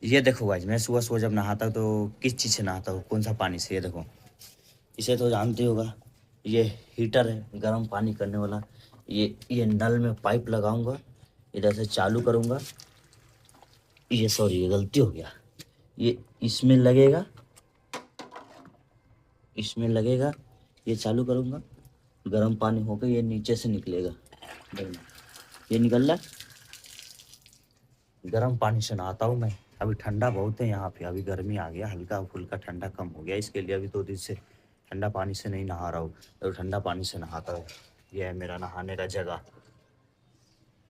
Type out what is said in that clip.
ये देखो गाइस, मैं सुबह सुबह जब नहाता हूँ तो किस चीज़ से नहाता हूँ, कौन सा पानी से? ये देखो, इसे तो जानते ही होगा, ये हीटर है गर्म पानी करने वाला। ये नल में पाइप लगाऊंगा, इधर से चालू करूंगा। ये सॉरी, ये गलती हो गया। ये इसमें लगेगा, इसमें लगेगा, ये चालू करूंगा, गर्म पानी होकर ये नीचे से निकलेगा। ये निकल रहा है। गर्म पानी से नहाता हूँ मैं। अभी ठंडा बहुत है यहाँ पे, अभी गर्मी आ गया, हल्का फुल्का ठंडा कम हो गया, इसके लिए अभी 2 दिन से ठंडा पानी से नहीं नहा रहा हूँ, तो ठंडा पानी से नहाता हूँ। यह है मेरा नहाने का जगह।